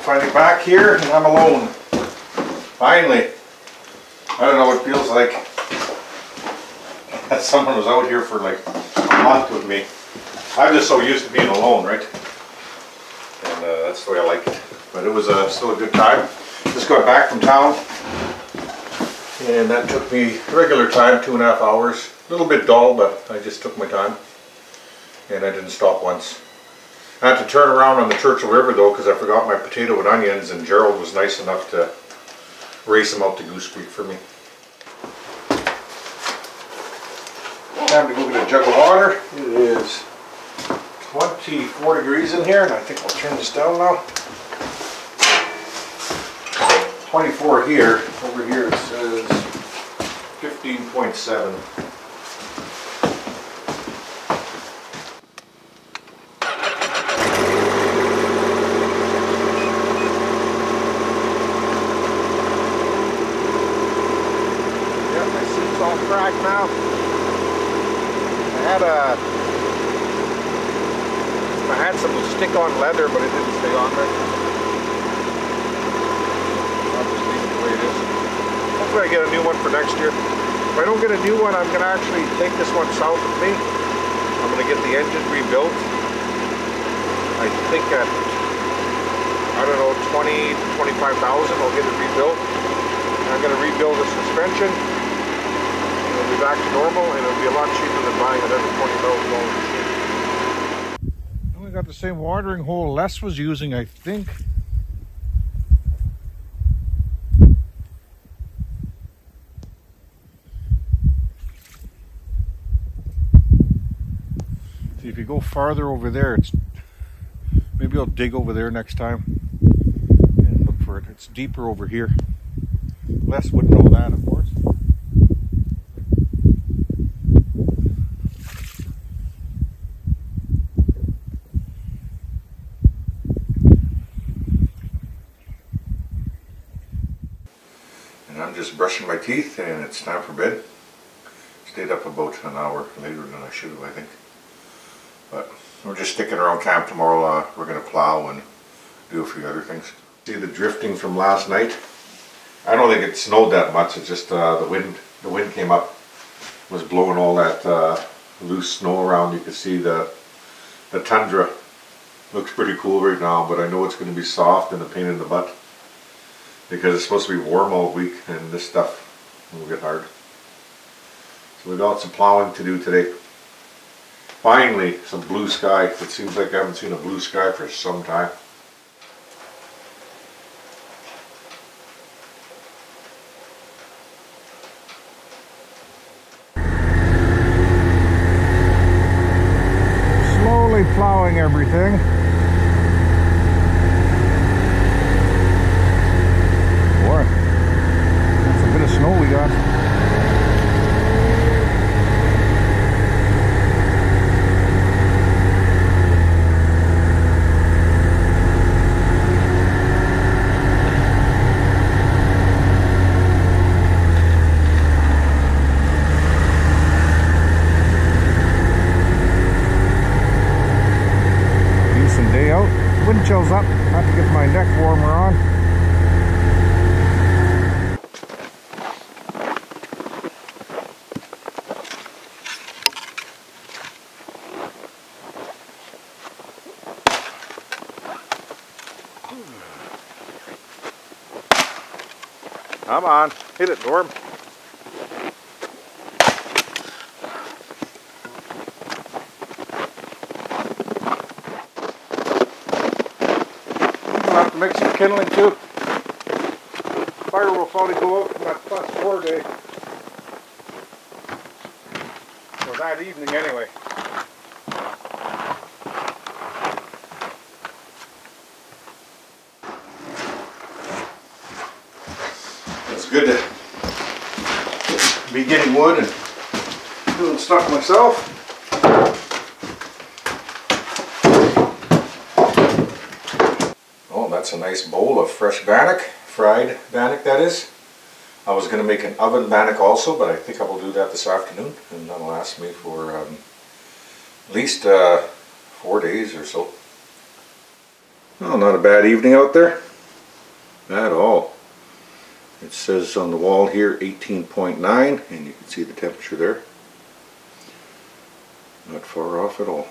finally back here and I'm alone. Finally. I don't know what it feels like. Someone was out here for like a month with me. I'm just so used to being alone, right? And that's the way I like it. But it was still a good time. Just got back from town. And that took me regular time, 2.5 hours. A little bit dull, but I just took my time. And I didn't stop once. I had to turn around on the Churchill River though, because I forgot my potato and onions, and Gerald was nice enough to race them out to Goose Creek for me. Time to go get a jug of water. It is 24 degrees in here, and I think I'll turn this down now. 24 here. Over here it says 15.7. Cracked now. I had some stick-on leather, but it didn't stay on there. I'll just leave it the way it is. Hopefully I get a new one for next year. If I don't get a new one, I'm going to actually take this one south with me. I'm going to get the engine rebuilt. I think at, I don't know, 20 to 25,000 I'll get it rebuilt. And I'm going to rebuild the suspension. It'll be back to normal, and it'll be a lot cheaper than buying another $20,000 machine. We got the same watering hole Les was using, I think. See, if you go farther over there, it's maybe I'll dig over there next time and look for it. It's deeper over here. Les wouldn't know that, of course. I'm just brushing my teeth and it's time for bed. Stayed up about an hour later than I should have, I think. But we're just sticking around camp tomorrow. We're going to plow and do a few other things. See the drifting from last night? I don't think it snowed that much. It's just the wind came up, was blowing all that loose snow around. You can see the tundra. Looks pretty cool right now, but I know it's going to be soft and a pain in the butt, because it's supposed to be warm all week and this stuff will get hard. So we got some plowing to do today. Finally, some blue sky. It seems like I haven't seen a blue sky for some time. Slowly plowing everything. Snow we got. Decent day out. Wind chill's up. Have to get my neck warmer on. Come on, hit it, Norm. I'll have to make some kindling too. Fire will probably go out from that +4 day. Or that evening anyway. It's good to be getting wood and doing stuff myself. Oh, that's a nice bowl of fresh bannock, fried bannock that is. I was going to make an oven bannock also, but I think I will do that this afternoon, and that'll last me for at least 4 days or so. Well, not a bad evening out there. at all. It says on the wall here 18.9, and you can see the temperature there. Not far off at all.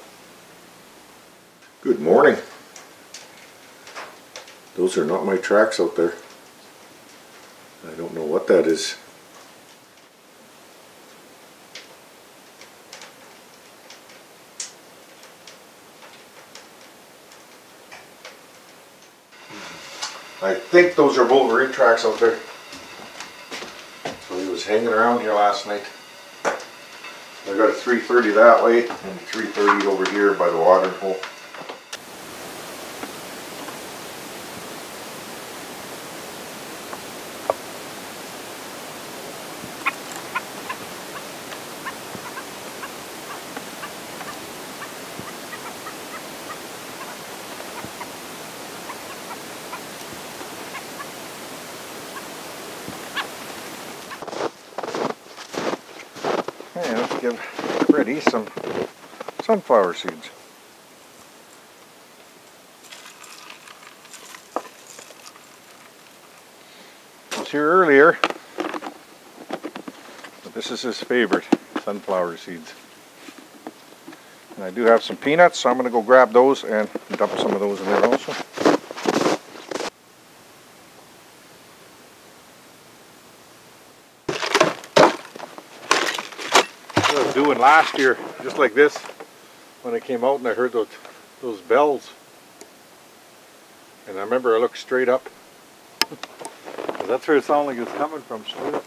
Good morning. Those are not my tracks out there. I don't know what that is. I think those are Wolverine tracks out there. So he was hanging around here last night. I got a 330 that way and a 330 over here by the watering hole. Okay, let's give Freddie some sunflower seeds. He was here earlier, but this is his favorite, sunflower seeds. And I do have some peanuts, so I'm going to go grab those and dump some of those in there also. I was doing last year, just like this, when I came out and I heard those bells. And I remember I looked straight up. That's where it sounded like it's coming from, straight up.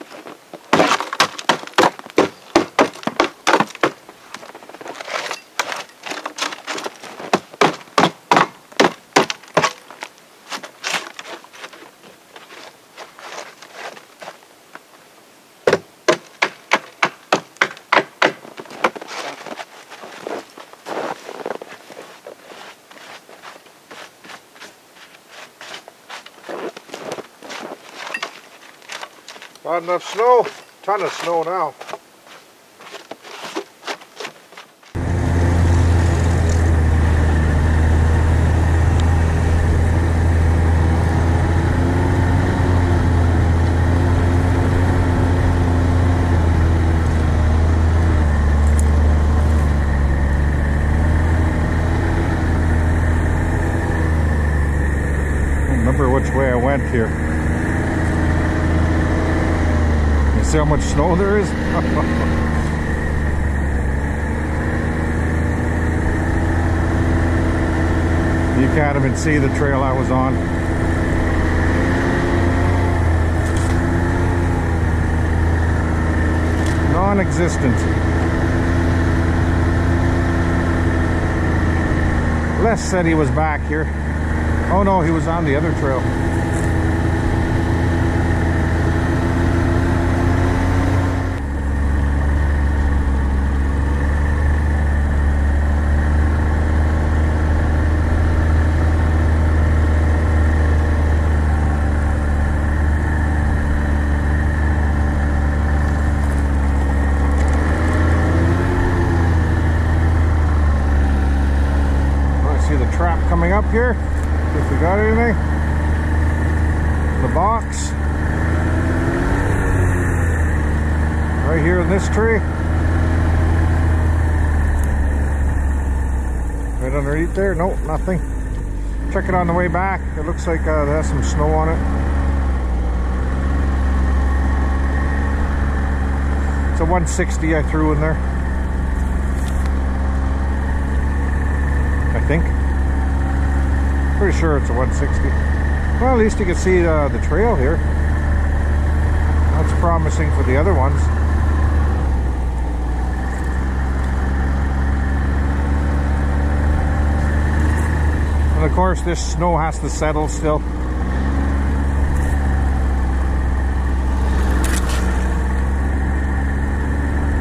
Not enough snow, ton of snow now. I don't remember which way I went here. See how much snow there is? You can't even see the trail I was on. Non-existent. Les said he was back here. Oh no, he was on the other trail. Coming up here, if we got anything. The box. Right here in this tree. Right underneath there, nope, nothing. Check it on the way back. It looks like it has some snow on it. It's a 160 I threw in there. I think. Pretty sure it's a 160. Well, at least you can see the trail here. That's promising for the other ones. And of course, this snow has to settle still.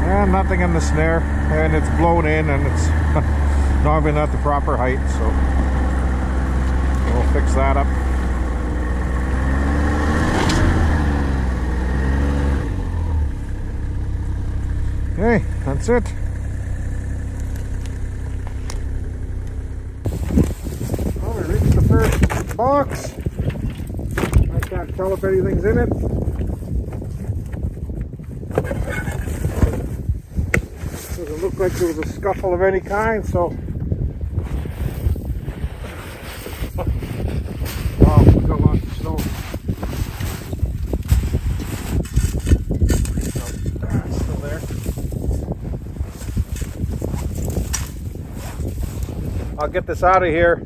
And nothing in the snare, and it's blown in, and it's not even at the proper height, so we'll fix that up. Okay, that's it. Well, we reached the first box. I tell if anything's in it. Doesn't look like there was a scuffle of any kind, so. Wow, we got lots of snow. Oh, it's still there. I'll get this out of here.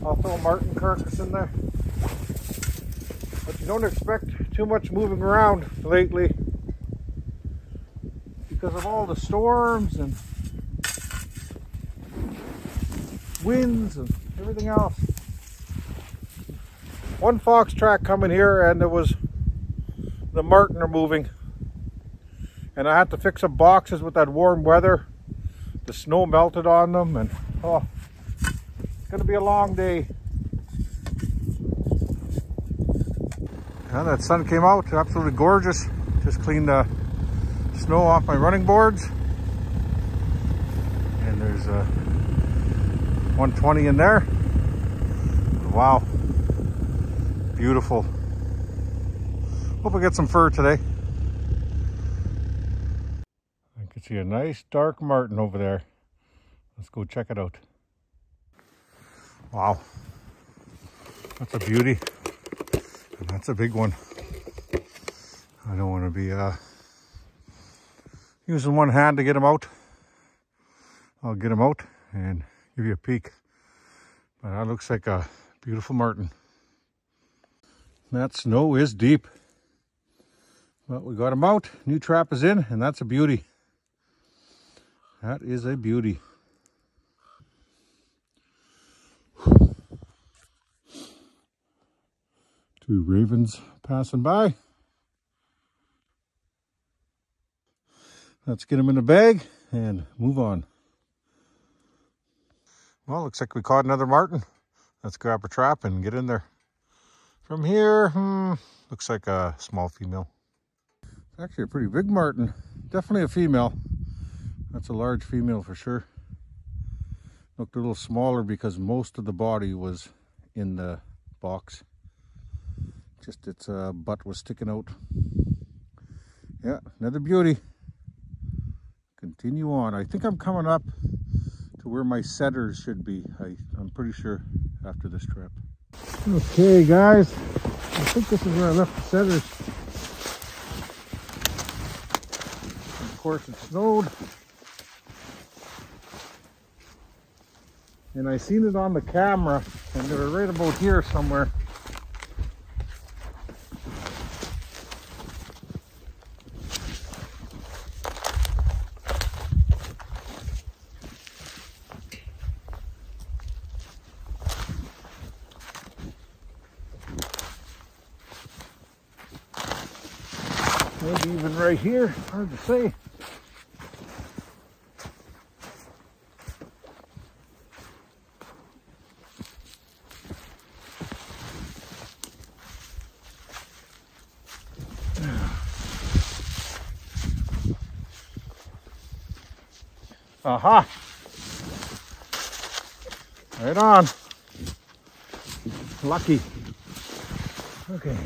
I'll throw a marten carcass in there. But you don't expect too much moving around lately because of all the storms and winds and everything else. One fox track coming here and there was the marten are moving. And I had to fix some boxes with that warm weather. The snow melted on them and oh, it's gonna be a long day. And that sun came out, absolutely gorgeous. Just cleaned the snow off my running boards. And there's 120 in there. Wow, beautiful. Hope I get some fur today. I can see a nice dark marten over there. Let's go check it out. Wow, that's a beauty. And that's a big one. I don't want to be using one hand to get him out. I'll get him out and give you a peek. But that looks like a beautiful marten. That snow is deep. But we got him out. New trap is in, and that's a beauty. That is a beauty. Two ravens passing by. Let's get them in the bag and move on. Well, looks like we caught another marten. Let's grab a trap and get in there. From here, looks like a small female. It's actually a pretty big marten. Definitely a female. That's a large female for sure. Looked a little smaller because most of the body was in the box. Just its butt was sticking out. Yeah, another beauty. Continue on. I think I'm coming up to where my setters should be. I'm pretty sure after this trip. Okay, guys. I think this is where I left the setters. Of course, it snowed. And I seen it on the camera, and they were right about here somewhere. Maybe even right here, hard to say. Aha! Right on. Lucky. Okay.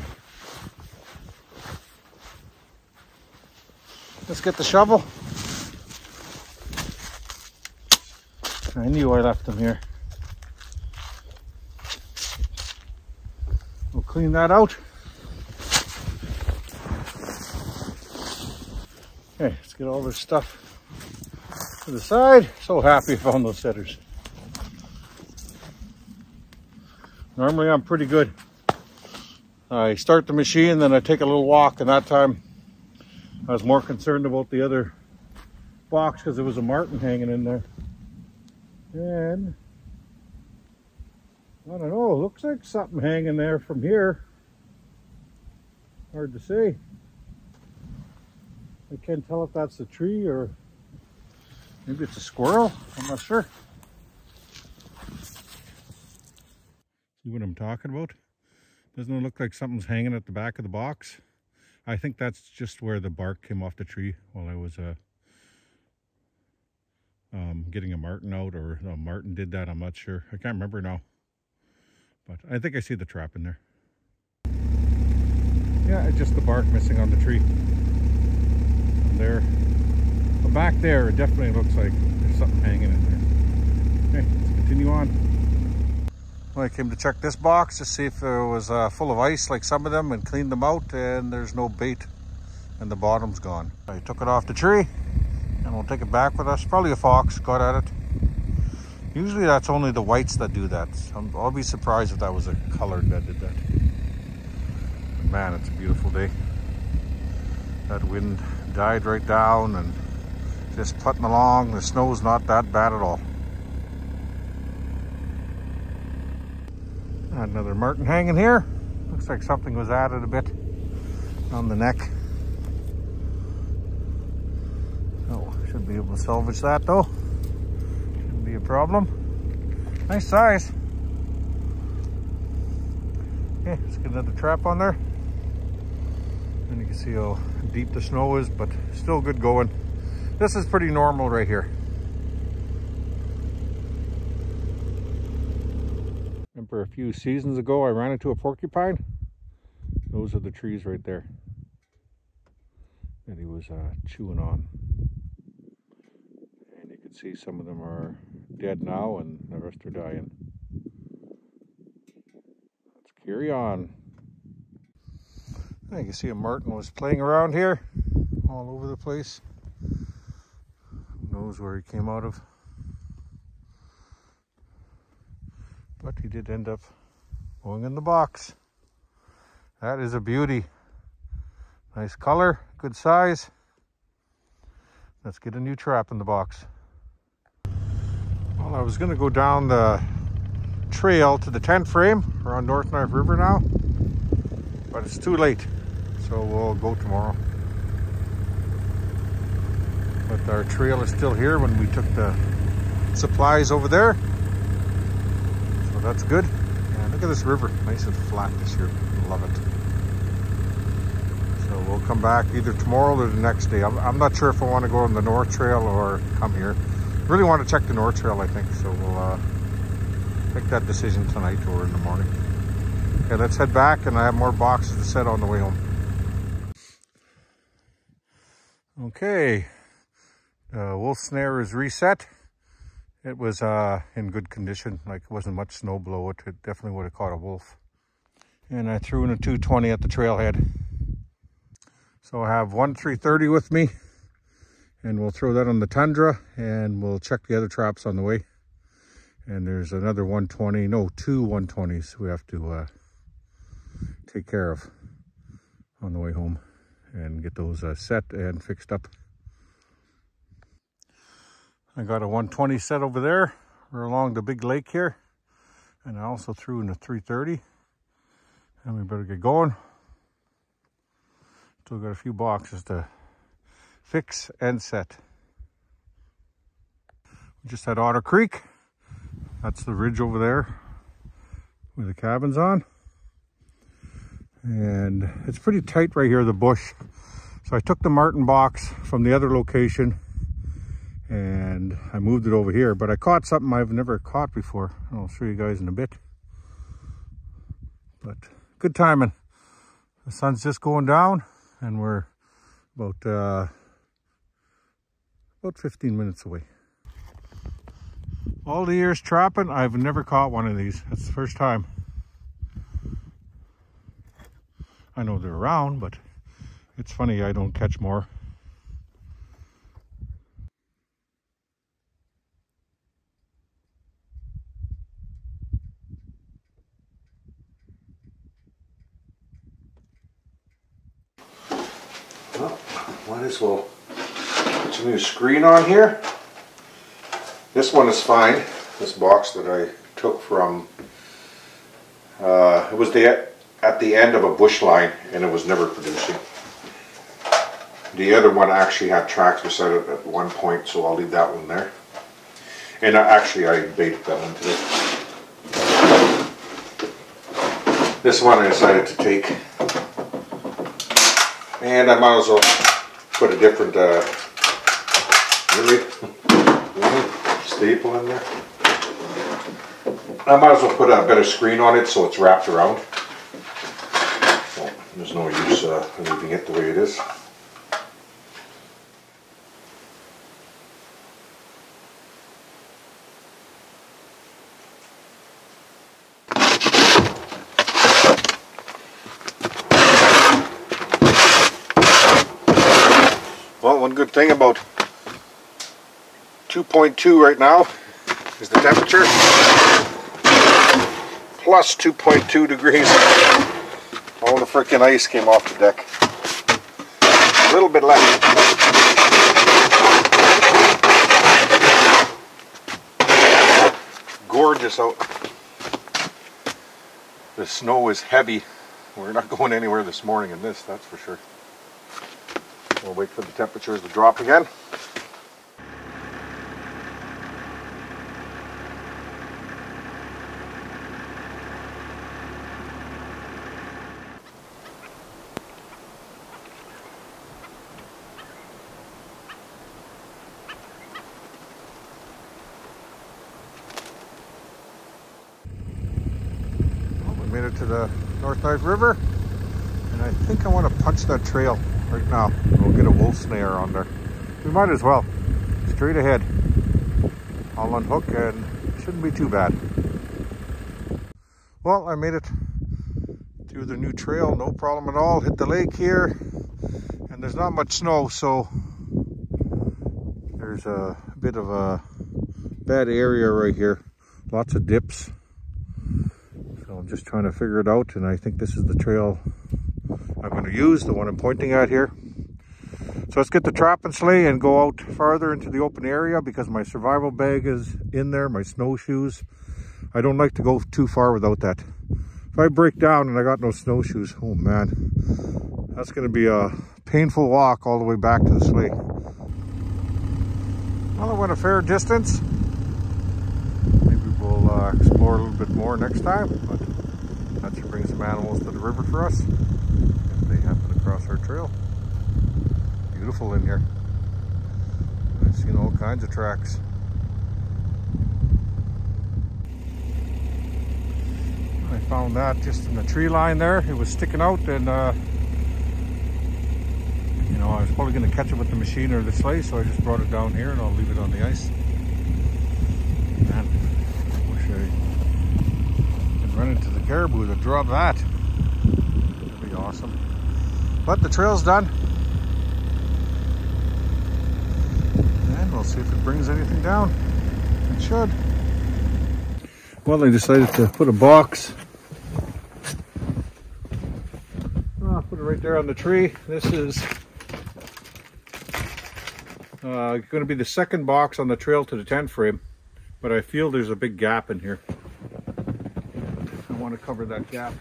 Let's get the shovel. I knew I left them here. We'll clean that out. Okay, let's get all this stuff to the side. So happy I found those setters. Normally I'm pretty good. I start the machine, then I take a little walk, and that time I was more concerned about the other box because there was a marten hanging in there. And I don't know, looks like something hanging there from here. Hard to say. I can't tell if that's a tree or maybe it's a squirrel. I'm not sure. See what I'm talking about? Doesn't it look like something's hanging at the back of the box? I think that's just where the bark came off the tree while I was getting a marten out, or a marten did that. I'm not sure. I can't remember now. But I think I see the trap in there. Yeah, it's just the bark missing on the tree. And there, but back there, it definitely looks like there's something hanging in there. Okay, let's continue on. Well, I came to check this box to see if it was full of ice like some of them and cleaned them out, and there's no bait and the bottom's gone. I took it off the tree and we'll take it back with us. Probably a fox got at it. Usually that's only the whites that do that. I'll be surprised if that was a colored that did that. But man, it's a beautiful day. That wind died right down and just putting along. The snow's not that bad at all. Another marten hanging here. Looks like something was added a bit on the neck. Oh, should be able to salvage that though. Shouldn't be a problem. Nice size. Okay, let's get another trap on there. And you can see how deep the snow is, but still good going. This is pretty normal right here. Remember a few seasons ago I ran into a porcupine? Those are the trees right there that he was chewing on. And you can see some of them are dead now and the rest are dying. Let's carry on. You can see a marten was playing around here all over the place. Who knows where he came out of. But he did end up going in the box. That is a beauty. Nice color, good size. Let's get a new trap in the box. Well, I was going to go down the trail to the tent frame around North Knife River now, but it's too late, so we'll go tomorrow. But our trail is still here when we took the supplies over there. So that's good. And look at this river, nice and flat this year. Love it. So we'll come back either tomorrow or the next day. I'm not sure if I want to go on the North Trail or come here. Really want to check the North Trail, I think. So we'll make that decision tonight or in the morning. Okay, let's head back, and I have more boxes to set on the way home. Okay, wolf snare is reset. It was in good condition, like it wasn't much snow below it. It definitely would have caught a wolf. And I threw in a 220 at the trailhead. So I have one 330 with me, and we'll throw that on the Tundra, and we'll check the other traps on the way. And there's another 120, no, two 120s we have to take care of on the way home and get those set and fixed up. I got a 120 set over there. We're along the big lake here. And I also threw in a 330. And we better get going. Still got a few boxes to fix and set. We just had Otter Creek. That's the ridge over there with the cabins on. And it's pretty tight right here, the bush. So I took the marten box from the other location and I moved it over here, but I caught something I've never caught before. I'll show you guys in a bit. But good timing. The sun's just going down and we're about 15 minutes away. All the years trapping, I've never caught one of these. That's the first time. I know they're around, but it's funny I don't catch more. Well, might as well put some new screen on here. This one is fine. This box that I took from, it was at the end of a bush line and it was never producing. The other one actually had tracks beside it at one point, so I'll leave that one there. And actually I baited that one today. This one I decided to take. And I might as well put a different staple in there. I might as well put a better screen on it so it's wrapped around. So I'm There's no use leaving it the way it is. Well, one good thing about 2.2 right now is the temperature. Plus 2.2 degrees. All the frickin' ice came off the deck. A little bit left. Gorgeous out. The snow is heavy. We're not going anywhere this morning in this, that's for sure. We'll wait for the temperatures to drop again. Made it to the North Knife River, and I think I want to punch that trail right now. We'll get a wolf snare on there. We might as well. Straight ahead. I'll unhook and it shouldn't be too bad. Well, I made it through the new trail, no problem at all. Hit the lake here, and there's not much snow, so there's a bit of a bad area right here. Lots of dips. I'm just trying to figure it out, and I think this is the trail I'm going to use, the one I'm pointing at here. So let's get the trap and sleigh and go out farther into the open area, because my survival bag is in there, my snowshoes. I don't like to go too far without that. If I break down and I got no snowshoes, oh man, that's going to be a painful walk all the way back to the sleigh. Well, I went a fair distance. We'll explore a little bit more next time, but that should bring some animals to the river for us if they happen to cross our trail. Beautiful in here. I've seen all kinds of tracks. I found that just in the tree line there. It was sticking out, and you know, I was probably going to catch it with the machine or the sleigh, so I just brought it down here and I'll leave it on the ice. Man, and run into the caribou to drop that. That'd be awesome. But the trail's done. And we'll see if it brings anything down. It should. Well, I decided to put a box. I'll put it right there on the tree. This is going to be the second box on the trail to the tent frame. But I feel there's a big gap in here. I want to cover that gap.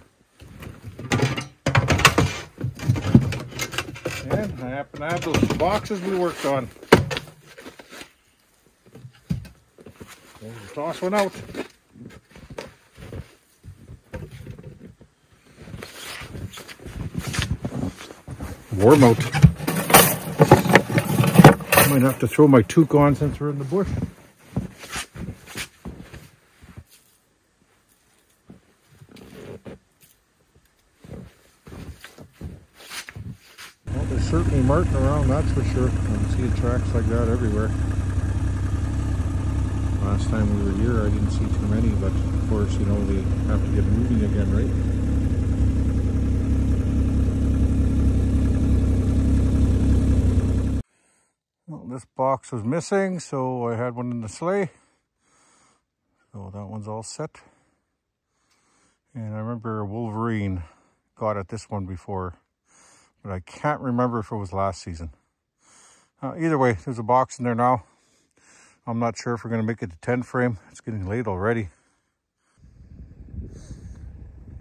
And I happen to have those boxes we worked on. We'll just toss one out. Warm out. I might have to throw my toque on since we're in the bush. Certainly martin around, that's for sure. I'm seeing tracks like that everywhere. Last time we were here I didn't see too many, but of course, you know, they have to get moving again, right? Well, this box was missing, so I had one in the sleigh. So that one's all set. And I remember Wolverine got at this one before, but I can't remember if it was last season. Either way, there's a box in there now. I'm not sure if we're going to make it to 10 frame. It's getting late already.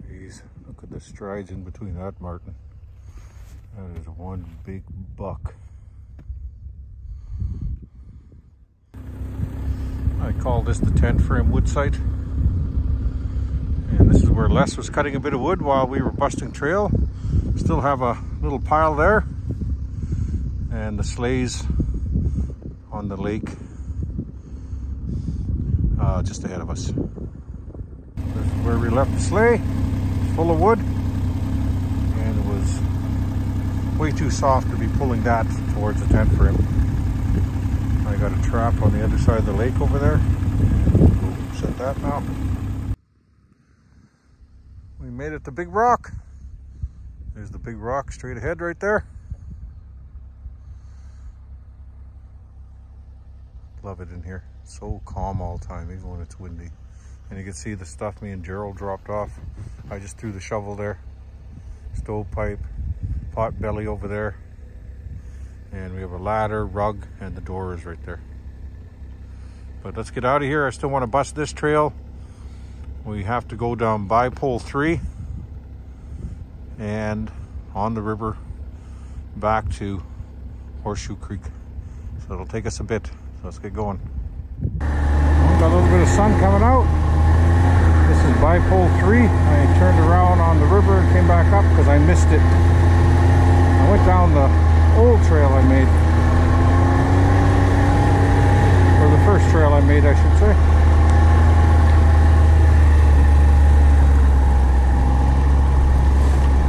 Jeez, look at the strides in between that martin. That is one big buck. I call this the 10 frame wood site. And this is where Les was cutting a bit of wood while we were busting trail. Still have a little pile there, and the sleighs on the lake just ahead of us. This is where we left the sleigh, full of wood, and it was way too soft to be pulling that towards the tent frame. I got a trap on the other side of the lake over there. We'll set that now. We made it to Big Rock. There's the Big Rock straight ahead right there. Love it in here. So calm all the time, even when it's windy. And you can see the stuff me and Gerald dropped off. I just threw the shovel there. Stovepipe, pot belly over there. And we have a ladder, rug, and the door is right there. But let's get out of here. I still want to bust this trail. We have to go down by pole 3 and on the river back to Horseshoe Creek. So it'll take us a bit. So let's get going. Got a little bit of sun coming out. This is by pole 3. I turned around on the river and came back up because I missed it. I went down the old trail I made. Or the first trail I made, I should say.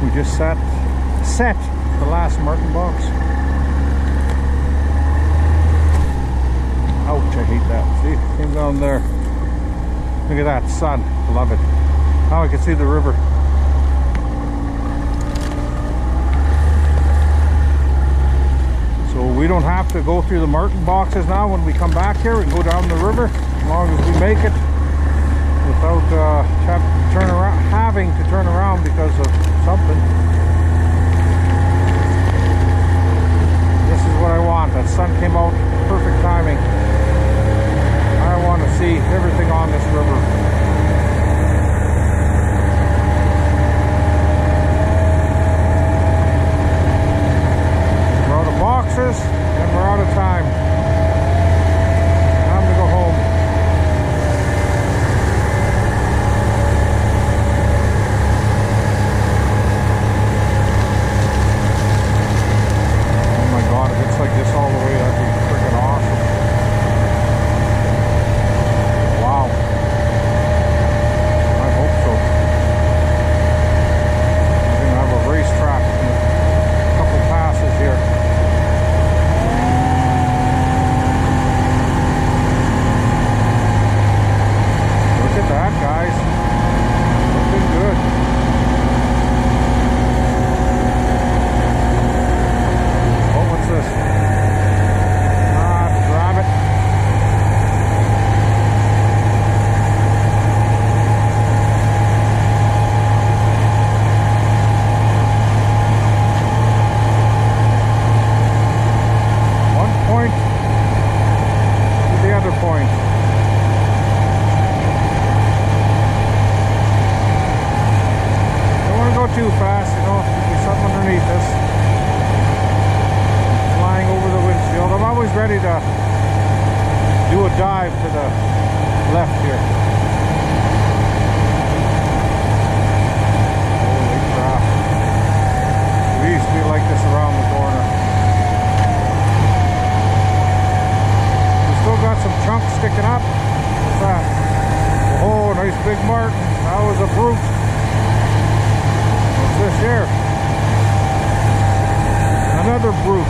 We just set the last martin box. Ouch, I hate that. See, came down there. Look at that sun. Love it. Now I can see the river. So we don't have to go through the martin boxes now when we come back here. We can go down the river as long as we make it without having to turn around because of something. This is what I want. That sun came out, perfect timing. I want to see everything on this river. We're out of boxes and we're out of time. Time to go home. Like this all the way, that'd be freaking awesome. Wow. I hope so. We're gonna have a racetrack in a couple passes here. Look at that, guys. Looking good. Too fast, you know, there's something underneath us flying over the windshield. I'm always ready to do a dive to the left here. Holy crap. We used to be like this around the corner. We still got some chunks sticking up. What's that? Oh, nice big martin. That was a brute. This here, another brute.